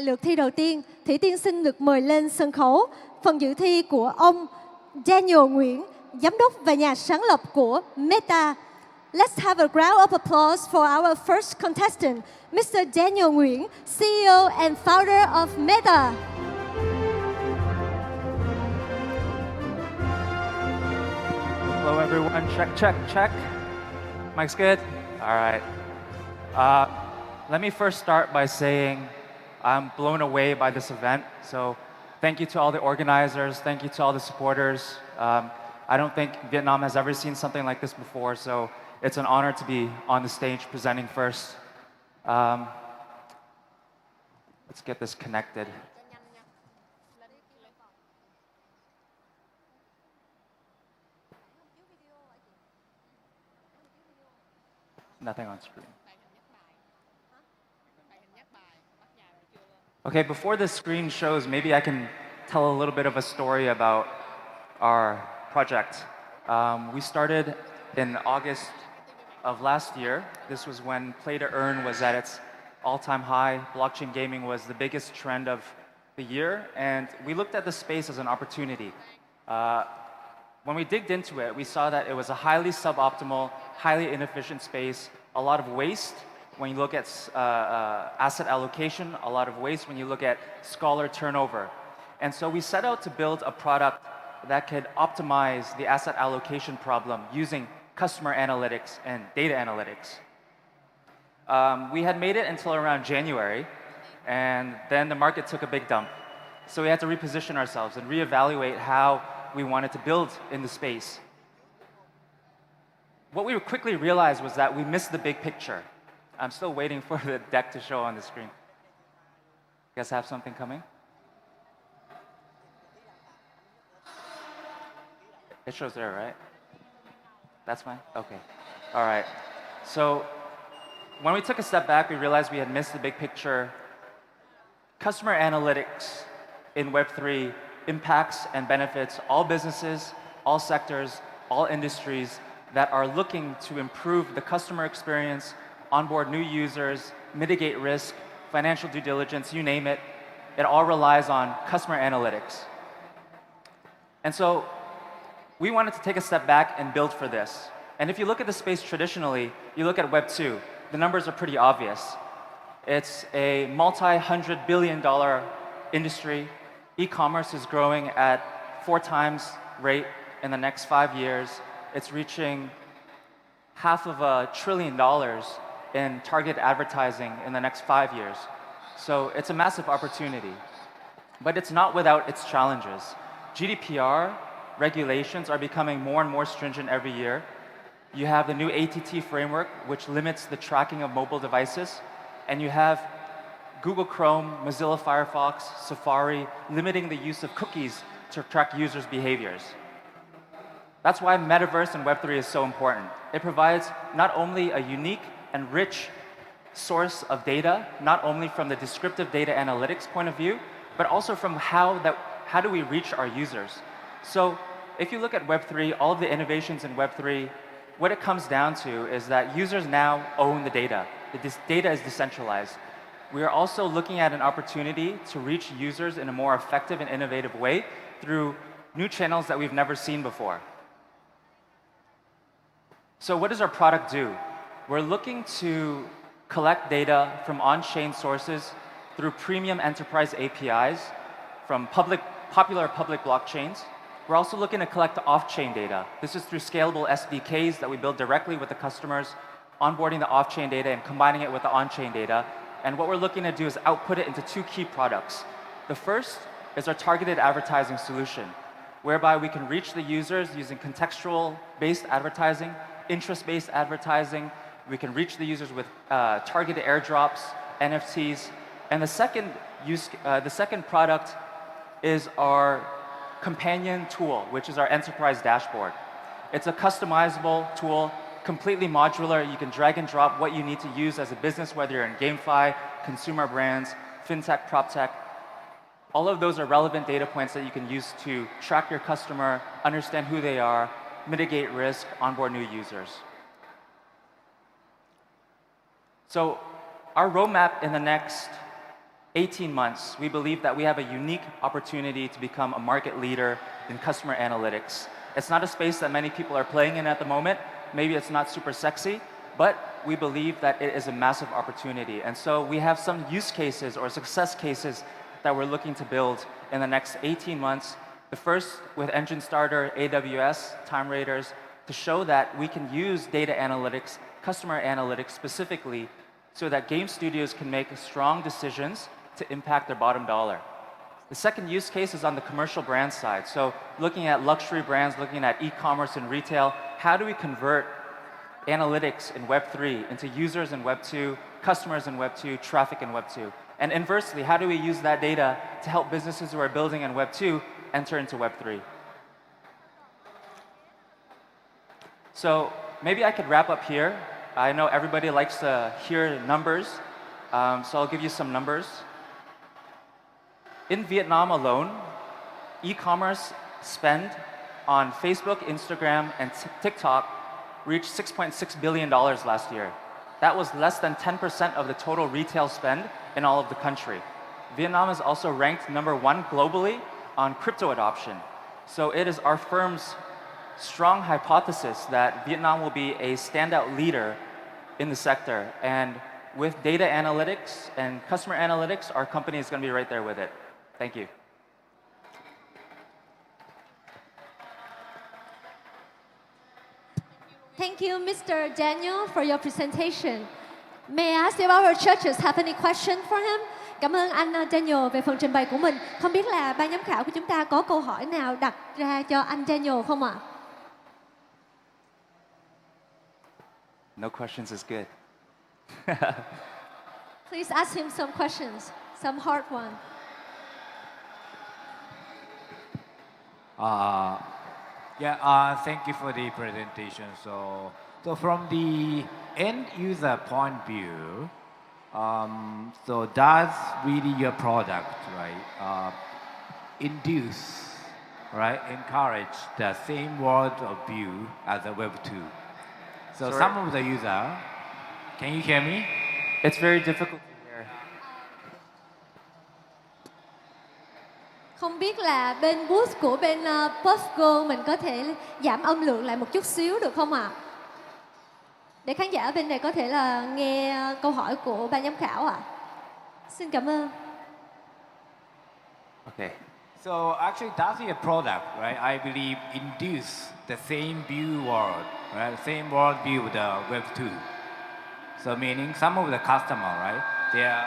lượt thi đầu tiên, Thủy Tiên xin được mời lên sân khấu phần dự thi của ông Daniel Nguyễn, giám đốc và nhà sáng lập của M3TA. Let's have a round of applause for our first contestant, Mr. Daniel Nguyễn, CEO and founder of M3TA. Hello everyone, check. Mic's good? All right. Let me first start by saying I'm blown away by this event. So thank you to all the organizers, thank you to all the supporters. I don't think Vietnam has ever seen something like this before, so it's an honor to be on the stage presenting first. Let's get this connected. Nothing on screen. Okay, before the screen shows, maybe I can tell a little bit of a story about our project. We started in August of last year. This was when play to earn was at its all-time high. Blockchain gaming was the biggest trend of the year, and we looked at the space as an opportunity. When we digged into it, we saw that it was a highly suboptimal, highly inefficient space, a lot of waste when you look at asset allocation, a lot of waste when you look at scholar turnover. And so we set out to build a product that could optimize the asset allocation problem using customer analytics and data analytics. We had made it until around January, and then the market took a big dump. So we had to reposition ourselves and reevaluate how we wanted to build in the space. What we quickly realized was that we missed the big picture. I'm still waiting for the deck to show on the screen. You guys have something coming? It shows there, right? That's fine? Okay. All right. So when we took a step back, we realized we had missed the big picture. Customer analytics in Web3 impacts and benefits all businesses, all sectors, all industries that are looking to improve the customer experience, onboard new users, mitigate risk, financial due diligence, you name it. It all relies on customer analytics. And so we wanted to take a step back and build for this. And if you look at the space traditionally, you look at Web 2, the numbers are pretty obvious. It's a multi-$100 billion industry. E-commerce is growing at 4 times rate in the next 5 years. It's reaching $500 billion in targeted advertising in the next 5 years. So it's a massive opportunity. But it's not without its challenges. GDPR regulations are becoming more and more stringent every year. You have the new ATT framework, which limits the tracking of mobile devices. And you have Google Chrome, Mozilla Firefox, Safari, limiting the use of cookies to track users' behaviors. That's why Metaverse and Web3 is so important. It provides not only a unique and rich source of data, not only from the descriptive data analytics point of view, but also from how do we reach our users. So if you look at Web3, all of the innovations in Web3, what it comes down to is that users now own the data. This data is decentralized. We are also looking at an opportunity to reach users in a more effective and innovative way through new channels that we've never seen before. So what does our product do? We're looking to collect data from on-chain sources through premium enterprise APIs from popular public blockchains. We're also looking to collect off-chain data. This is through scalable SDKs that we build directly with the customers, onboarding the off-chain data and combining it with the on-chain data. And what we're looking to do is output it into 2 key products. The first is our targeted advertising solution, whereby we can reach the users using contextual-based advertising, interest-based advertising. We can reach the users with targeted airdrops, NFTs. And the second product is our companion tool, which is our enterprise dashboard. It's a customizable tool, completely modular. You can drag and drop what you need to use as a business, whether you're in GameFi, consumer brands, FinTech, PropTech. All of those are relevant data points that you can use to track your customer, understand who they are, mitigate risk, onboard new users. So our roadmap in the next 18 months, we believe that we have a unique opportunity to become a market leader in customer analytics. It's not a space that many people are playing in at the moment. Maybe it's not super sexy, but we believe that it is a massive opportunity. And so we have some use cases or success cases that we're looking to build in the next 18 months. The first with Engine Starter, AWS, Time Raiders, to show that we can use data analytics, customer analytics specifically, so that game studios can make strong decisions to impact their bottom dollar. The second use case is on the commercial brand side. So looking at luxury brands, looking at e-commerce and retail, how do we convert analytics in Web3 into users in Web2, customers in Web2, traffic in Web2? And inversely, how do we use that data to help businesses who are building in Web2 enter into Web3? So maybe I could wrap up here. I know everybody likes to hear numbers, so I'll give you some numbers. In Vietnam alone, e-commerce spend on Facebook, Instagram, and TikTok reached $6.6 billion last year. That was less than 10% of the total retail spend in all of the country. Vietnam is also ranked #1 globally on crypto adoption. So it is our firm's strong hypothesis that Vietnam will be a standout leader in the sector. And with data analytics and customer analytics, our company is going to be right there with it. Thank you. Thank you, Mr. Daniel, for your presentation. May I ask if our judges have any question for him? Cảm ơn anh Daniel về phần trình bày của mình. Không biết là ban giám khảo của chúng ta có câu hỏi nào đặt ra cho anh Daniel không ạ? No questions is good. Please ask him some questions, some hard one. Thank you for the presentation. So from the end user point of view, so does really your product, right, induce, right, encourage the same world of view as a Web 2? So Sorry. some of the user, can you hear me? It's very difficult to hear. Không biết là bên booth của bên Postgo mình có thể giảm âm lượng lại một chút xíu được không ạ? Để khán giả bên này có thể là nghe câu hỏi của ban giám khảo ạ. Xin cảm ơn. Okay. So actually, does your product, right, I believe, induce the same view world, right, same world view with the Web 2. So meaning some of the customer, right, they are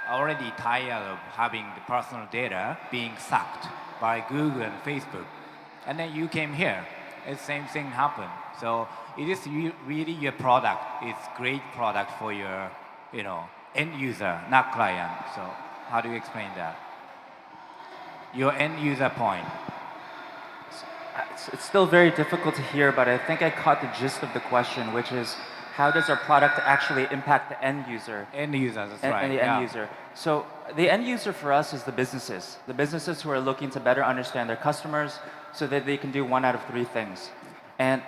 already tired of having the personal data being sucked by Google and Facebook. And then you came here, the same thing happened. So it is really your product, it's great product for your, end user, not client. So how do you explain that? Your end user point. It's still very difficult to hear, but I think I caught the gist of the question, which is how does our product actually impact the end user? End user, that's right. And the end user. So the end user for us is the businesses who are looking to better understand their customers so that they can do one out of three things. And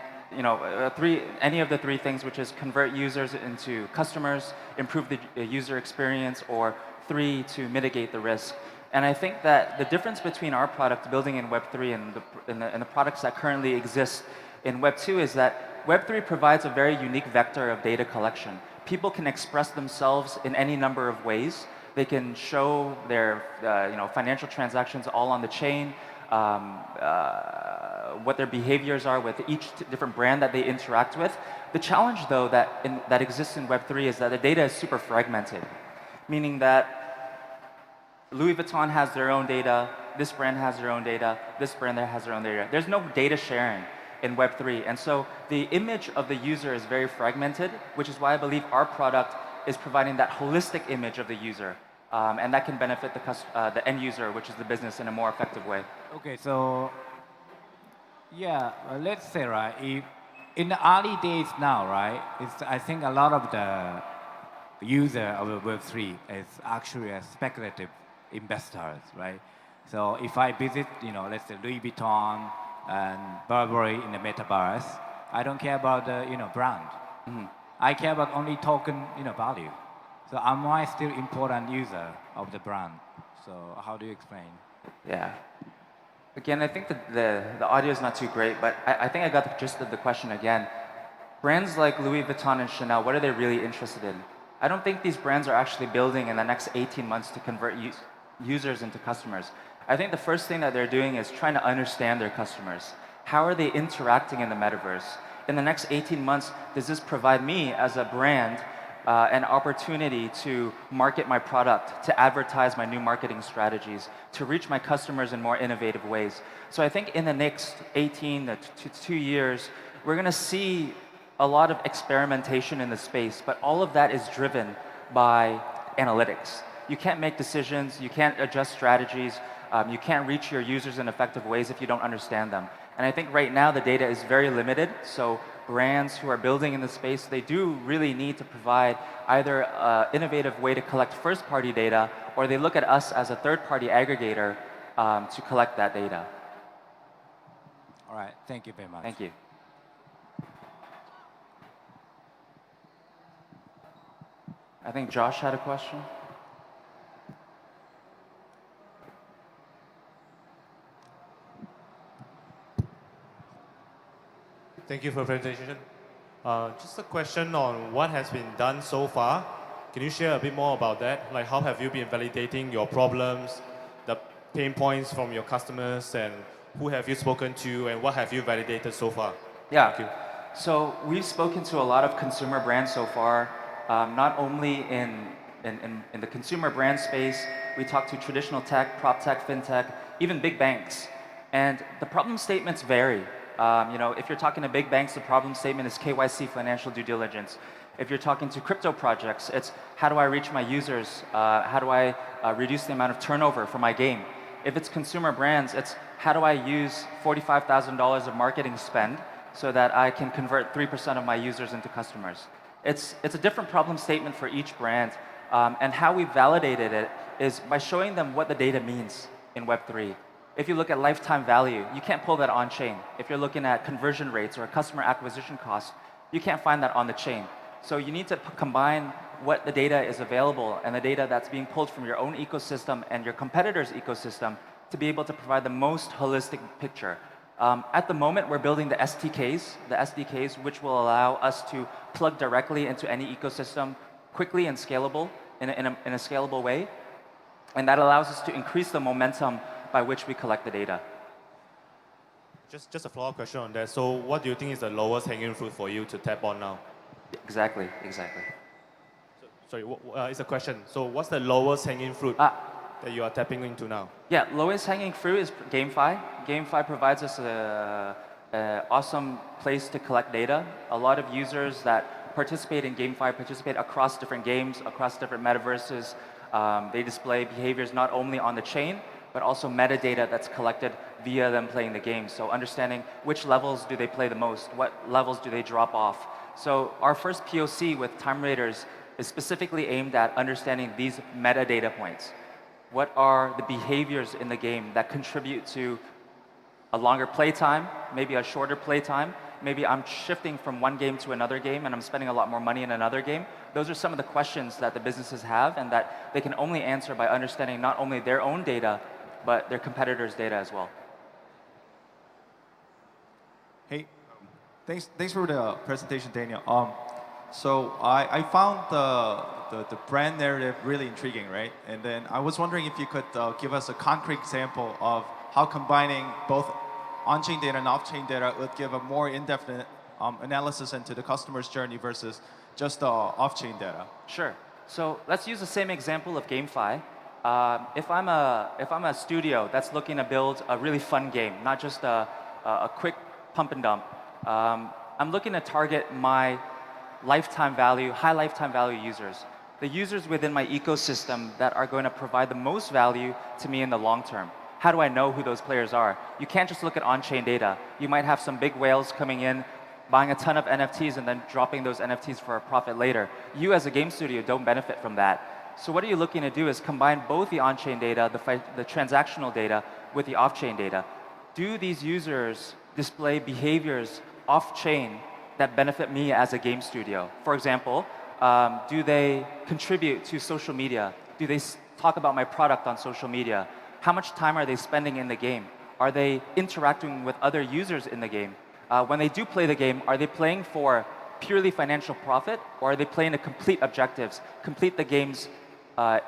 any of the three things, which is convert users into customers, improve the user experience, or 3, to mitigate the risk. And I think that the difference between our product building in Web3 and the products that currently exist in Web2 is that Web3 provides a very unique vector of data collection. People can express themselves in any number of ways. They can show their financial transactions all on the chain, what their behaviors are with each different brand that they interact with. The challenge, though, that exists in Web3 is that the data is super fragmented, meaning that Louis Vuitton has their own data, this brand has their own data, this brand has their own data. There's no data sharing in Web3. And so the image of the user is very fragmented, which is why I believe our product is providing that holistic image of the user. And that can benefit the end user, which is the business, in a more effective way. Okay, so let's say, right, if in the early days now, right, I think a lot of the user of Web3 is actually a speculative investors, right? So if I visit, let's say Louis Vuitton and Burberry in the metaverse, I don't care about the, brand. Mm-hmm. I care about only token, value. So am I still important user of the brand? So how do you explain? Yeah. Again, I think that the audio is not too great, but I think I got the gist of the question again. Brands like Louis Vuitton and Chanel, what are they really interested in? I don't think these brands are actually building in the next 18 months to convert users into customers. I think the first thing that they're doing is trying to understand their customers. How are they interacting in the metaverse? In the next 18 months, does this provide me as a brand an opportunity to market my product, to advertise my new marketing strategies, to reach my customers in more innovative ways? So I think in the next 18 to 2 years, we're going to see a lot of experimentation in the space, but all of that is driven by analytics. You can't make decisions, you can't adjust strategies, you can't reach your users in effective ways if you don't understand them. And I think right now the data is very limited, so brands who are building in the space, they do really need to provide either an innovative way to collect first-party data, or they look at us as a third-party aggregator to collect that data. All right, thank you very much. Thank you. I think Josh had a question. Thank you for the presentation. Just a question on what has been done so far. Can you share a bit more about that? Like how have you been validating your problems, the pain points from your customers, and who have you spoken to, and what have you validated so far? Yeah. Thank you. So we've spoken to a lot of consumer brands so far, not only in the consumer brand space. We talk to traditional tech, prop tech, fintech, even big banks. And the problem statements vary. If you're talking to big banks, the problem statement is KYC, financial due diligence. If you're talking to crypto projects, it's how do I reach my users? How do I reduce the amount of turnover for my game? If it's consumer brands, it's how do I use $45,000 of marketing spend so that I can convert 3% of my users into customers? It's a different problem statement for each brand. And how we validated it is by showing them what the data means in Web3. If you look at lifetime value, you can't pull that on-chain. If you're looking at conversion rates or customer acquisition costs, you can't find that on the chain. So you need to combine what the data is available and the data that's being pulled from your own ecosystem and your competitor's ecosystem to be able to provide the most holistic picture. At the moment, we're building the SDKs, which will allow us to plug directly into any ecosystem quickly and scalable in a scalable way. And that allows us to increase the momentum by which we collect the data. Just a follow-up question on that. So what do you think is the lowest hanging fruit for you to tap on now? Exactly. Sorry, it's a question. So what's the lowest hanging fruit that you are tapping into now? Yeah, lowest hanging fruit is GameFi. GameFi provides us an awesome place to collect data. A lot of users that participate in GameFi participate across different games, across different metaverses. They display behaviors not only on the chain, but also metadata that's collected via them playing the game. So understanding which levels do they play the most, what levels do they drop off. So our first POC with Time Raiders is specifically aimed at understanding these metadata points. What are the behaviors in the game that contribute to a longer play time, maybe a shorter play time? Maybe I'm shifting from one game to another game and I'm spending a lot more money in another game. Those are some of the questions that the businesses have and that they can only answer by understanding not only their own data, but their competitors' data as well. Hey, thanks for the presentation, Daniel. So I found the brand narrative really intriguing, right? And then I was wondering if you could give us a concrete example of how combining both on-chain data and off-chain data would give a more in-depth analysis into the customer's journey versus just off-chain data. Sure. So let's use the same example of GameFi. If I'm a studio that's looking to build a really fun game, not just a quick pump and dump, I'm looking to target my lifetime value, high lifetime value users. The users within my ecosystem that are going to provide the most value to me in the long term. How do I know who those players are? You can't just look at on-chain data. You might have some big whales coming in, buying a ton of NFTs and then dropping those NFTs for a profit later. You as a game studio don't benefit from that. So what are you looking to do is combine both the on-chain data, the transactional data, with the off-chain data. Do these users display behaviors off-chain that benefit me as a game studio? For example, Do they contribute to social media? Do they talk about my product on social media? How much time are they spending in the game? Are they interacting with other users in the game? When they do play the game, are they playing for purely financial profit, or are they playing to complete objectives, complete the game's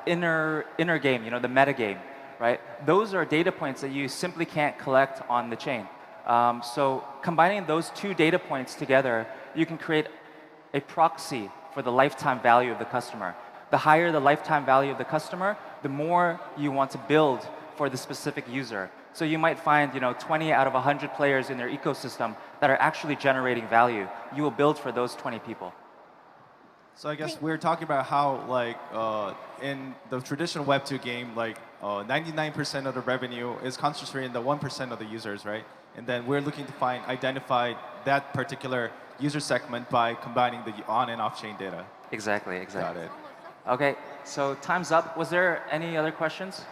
inner game, the meta game, right? Those are data points that you simply can't collect on the chain. So combining those two data points together, you can create a proxy for the lifetime value of the customer. The higher the lifetime value of the customer, the more you want to build for the specific user. So you might find 20 out of 100 players in their ecosystem that are actually generating value. You will build for those 20 people. So I guess we're talking about how, like, in the traditional Web2 game, like 99% of the revenue is concentrated in the 1% of the users, right? And then we're looking to identify that particular user segment by combining the on and off-chain data. Exactly. Got it. Okay, so time's up. Was there any other questions?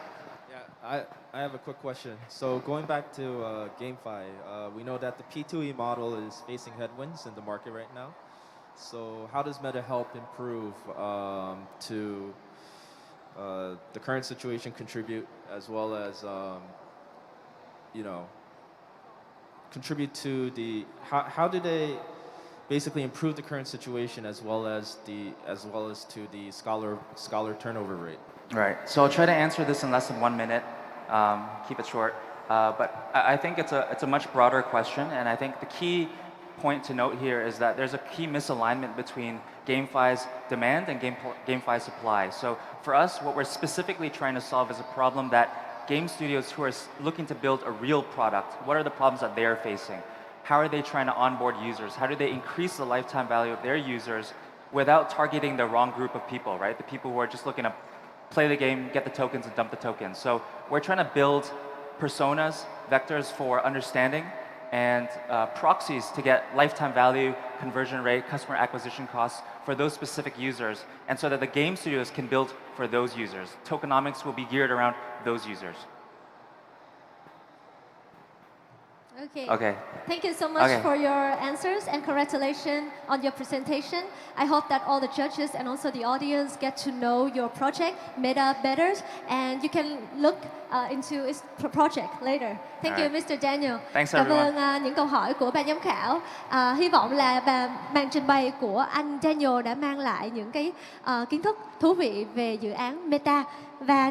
Yeah, I have a quick question. So going back to GameFi, we know that the P2E model is facing headwinds in the market right now. So how does Meta help improve to the current situation, contribute, as well as contribute to the how do they basically improve the current situation as well as to the scholar turnover rate? Right. So I'll try to answer this in less than 1 minute. Keep it short. But I think it's a much broader question, and I think the key point to note here is that there's a key misalignment between GameFi's demand and GameFi's supply. So for us, what we're specifically trying to solve is a problem that game studios who are looking to build a real product, what are the problems that they're facing? How are they trying to onboard users? How do they increase the lifetime value of their users without targeting the wrong group of people, right? The people who are just looking to play the game, get the tokens, and dump the tokens. So we're trying to build personas, vectors for understanding, and proxies to get lifetime value, conversion rate, customer acquisition costs for those specific users, and so that the game studios can build for those users. Tokenomics will be geared around those users. Okay. Thank you so much for your answers, and congratulations on your presentation. I hope that all the judges and also the audience get to know your project, Meta, better, and you can look into its project later. Thank you, Mr. Daniel. Thanks, Cảm everyone. ơn những câu hỏi của ban giám khảo. Hy vọng là màn trình bày của anh Daniel đã mang lại những cái kiến thức thú vị về dự án Meta. Và